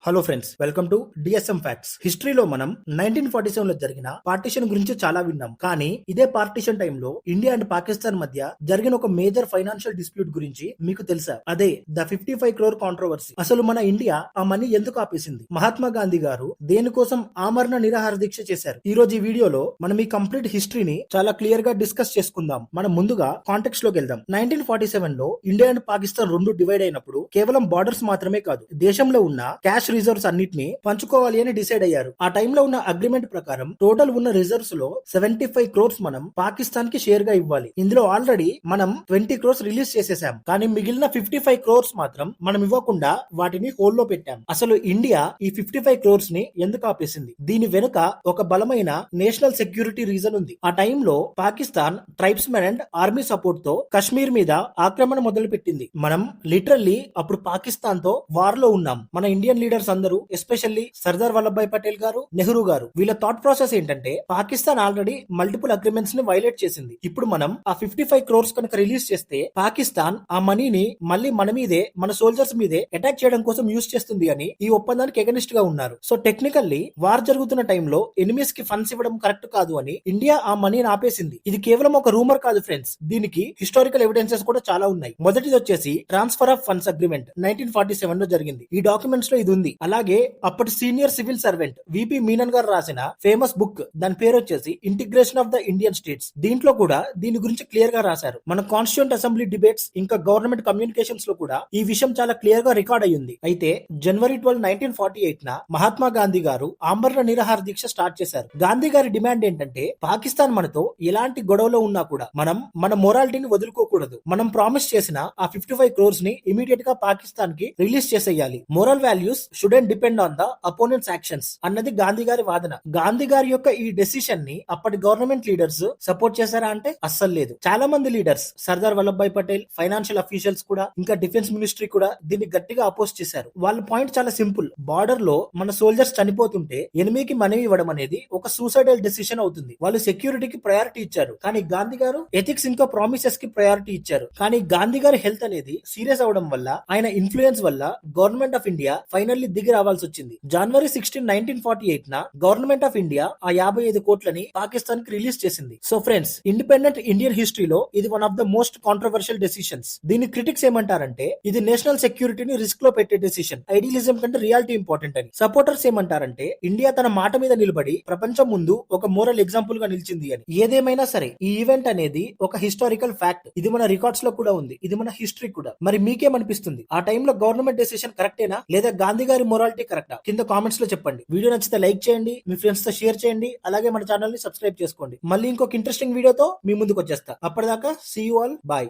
Hello friends, welcome to DSM facts. హిస్టరీలో మనం 1947 లో జరిగిన పార్టీషన్ గురించి చాలా విన్నాం. కానీ ఇదే పార్టీషన్ టైంలో ఇండియా అండ్ పాకిస్తాన్ మధ్య జరిగిన ఒక మేజర్ ఫైనాన్షియల్ డిస్ప్యూట్ గురించి మీకు తెలుసా? అదే ద 55 crore కాంట్రవర్సీ. అసలు మన ఇండియా ఆ మనీ ఎందుకు ఆపేసింది? మహాత్మా గాంధీ గారు దేనికోసం ఆమరణ నిరాహార దీక్ష చేశారు? ఈ రోజు ఈ వీడియోలో మనం ఈ కంప్లీట్ హిస్టరీని చాలా క్లియర్ గా డిస్కస్ చేసుకుందాం. మనం ముందుగా కాంటెక్స్ట్ లోకి వెళ్దాం. 1947 లో ఇండియా అండ్ పాకిస్తాన్ రెండు డివైడ్ అయినప్పుడు కేవలం బార్డర్స్ మాత్రమే కాదు, దేశంలో ఉన్న క్యాష్ రిజర్వ్స్ అన్నిటిని పంచుకోవాలి అని డిసైడ్ అయ్యారు. ఆ టైంలో ఉన్న అగ్రిమెంట్ ప్రకారం టోటల్ ఉన్న రిజర్వ్స్ లో 75 crores మనం పాకిస్తాన్ కి షేర్ గా ఇవ్వాలి. ఇందులో ఆల్రెడీ మనం 20 crores రిలీజ్ చేసేసాం, కానీ మిగిలిన 55 crores మాత్రం మనం ఇవ్వకుండా వాటిని హోల్డ్ లో పెట్టాం. అసలు ఇండియా ఈ 55 crores ని ఎందుకు ఆపేసింది? దీని వెనుక ఒక బలమైన నేషనల్ సెక్యూరిటీ రీజన్ ఉంది. ఆ టైంలో పాకిస్తాన్ ట్రైబ్స్మెన్ అండ్ ఆర్మీ సపోర్ట్ తో కశ్మీర్ మీద ఆక్రమణ మొదలు పెట్టింది. మనం లిటరల్లీ అప్పుడు పాకిస్తాన్ తో వార్ లో ఉన్నాం. మన ఇండియన్ లీడర్స్ అందరూ, ఎస్పెషల్లీ సర్దార్ వల్లభాయ్ పటేల్ గారు, నెహ్రూ గారు, వీళ్ళ థాట్ ప్రాసెస్ ఏంటంటే పాకిస్తాన్ ఆల్రెడీ మల్టిపుల్ అగ్రిమెంట్స్ ని వైలేట్ చేసింది. ఇప్పుడు మనం ఆ 55 crores కనుక రిలీజ్ చేస్తే పాకిస్తాన్ ఆ మనీని మళ్ళీ మన మీదే, మన సోల్జర్స్ మీదే అటాక్ చేయడం కోసం యూజ్ చేస్తుంది అని ఈ ఒప్పందానికి ఎగనిస్ట్ గా ఉన్నారు. సో టెక్నికల్లీ వార్ జరుగుతున్న టైంలో ఎనిమీస్ కి ఫండ్స్ ఇవ్వడం కరెక్ట్ కాదు అని ఇండియా ఆ మనీని ఆపేసింది. ఇది కేవలం ఒక రూమర్ కాదు ఫ్రెండ్స్, దీనికి హిస్టారికల్ ఎవిడెన్సెస్ కూడా చాలా ఉన్నాయి. మొదటిది వచ్చేసి ట్రాన్స్ఫర్ ఆఫ్ ఫండ్స్ అగ్రిమెంట్ 1947 లో జరిగింది. ఈ డాక్యుమెంట్స్ లో ఇది ఉంది. అలాగే అప్పటి senior civil servant VP Menon garu రాసిన ఫేమస్ బుక్, దాని పేరు వచ్చేసి integration of the Indian states. దీంట్లో కూడా దీని గురించి క్లియర్ గా రాశారు. మన కాన్స్టిట్యూంట్ అసెంబ్లీ డిబేట్స్ ఇంకా గవర్నమెంట్ కమ్యూనికేషన్స్ లో కూడా ఈ విషయం చాలా క్లియర్ గా రికార్డ్ అయ్యింది. అయితే జనవరి 12, 1948 న మహాత్మా గాంధీ గారు ఆమరణ నిరాహార దీక్ష స్టార్ట్ చేశారు. గాంధీ గారి డిమాండ్ ఏంటంటే పాకిస్తాన్ మనతో ఎలాంటి గొడవలో ఉన్నా కూడా మనం మన మొరాలిటీని వదులుకోకూడదు. మనం ప్రామిస్ చేసిన ఆ 55 crores ని ఇమీడియట్ గా పాకిస్తాన్ కి రిలీజ్ చేసేయాలి. Moral values student depend on the opponents actions అన్నది గాంధీ గారి వాదన. గాంధీ గారి యొక్క ఈ డెసిషన్ ని అప్పటి గవర్నమెంట్ లీడర్స్ సపోర్ట్ చేశారా అంటే అస్సలు లేదు. చాలా మంది leaders, Sardar Vallabhbhai Patel, financial officials కూడా, ఇంకా డిఫెన్స్ మినిస్ట్రీ కూడా దీన్ని గట్టిగా అపోజ్ చేశారు. వాళ్ళ పాయింట్ చాలా సింపుల్. బార్డర్ లో మన సోల్జర్స్ చనిపోతుంటే ఎనిమికి మనవి ఇవ్వడం అనేది ఒక సూసైడల్ డెసిషన్ అవుతుంది. వాళ్ళు సెక్యూరిటీకి ప్రయారిటీ ఇచ్చారు, కానీ గాంధీ గారు ఎథిక్స్ ఇంకా ప్రామిసెస్ కి ప్రయారిటీ ఇచ్చారు. కానీ గాంధీ గారి హెల్త్ అనేది సీరియస్ అవడం వల్ల, ఆయన ఇన్ఫ్లుయెన్స్ వల్ల గవర్నమెంట్ ఆఫ్ ఇండియా ఫైనల్లీ దిగి రావాల్సి వచ్చింది. జనవరి 16, 1948 న గవర్నమెంట్ ఆఫ్ ఇండియా ఆ 55 కోట్లని పాకిస్తాన్ కి రిలీజ్ చేసింది. సో ఫ్రెండ్స్, ఇండిపెండెంట్ ఇండియన్ హిస్టరీలో ఇది one of the most controversial decisions. దీని క్రిటిక్స్ ఏమంటారంటే ఇది నేషనల్ సెక్యూరిటీని రిస్క్ లో పెట్టే డెసిషన్, ఐడియలిజం కంటే రియాలిటీ ఇంపార్టెంట్ అని. సపోర్టర్స్ ఏమంటారంటే ఇండియా తన మాట మీద నిలబడి ప్రపంచం ముందు ఒక మోరల్ ఎగ్జాంపుల్ గా నిలిచింది అని. ఏదేమైనా సరే, ఈ ఈవెంట్ అనేది ఒక హిస్టారికల్ ఫ్యాక్ట్. ఇది మన రికార్డ్స్ లో కూడా ఉంది, ఇది మన హిస్టరీ కూడా. మరి మీకేమనిపిస్తుంది? ఆ టైంలో గవర్నమెంట్ డెసిషన్ కరెక్టేనా, లేదా గాంధీ గారి మొరాలిటీ కరెక్టా? కింద కామెంట్స్ లో చెప్పండి. వీడియో నచ్చితే లైక్ చేయండి, మీ ఫ్రెండ్స్ తో షేర్ చేయండి, అలాగే మన ఛానల్ ని సబ్స్క్రైబ్ చేసుకోండి. మళ్ళీ ఇంకొక ఇంట్రెస్టింగ్ వీడియోతో మీ ముందుకు వచ్చేస్తా. అప్పటిదాకా సీ యూ ఆల్, బాయ్.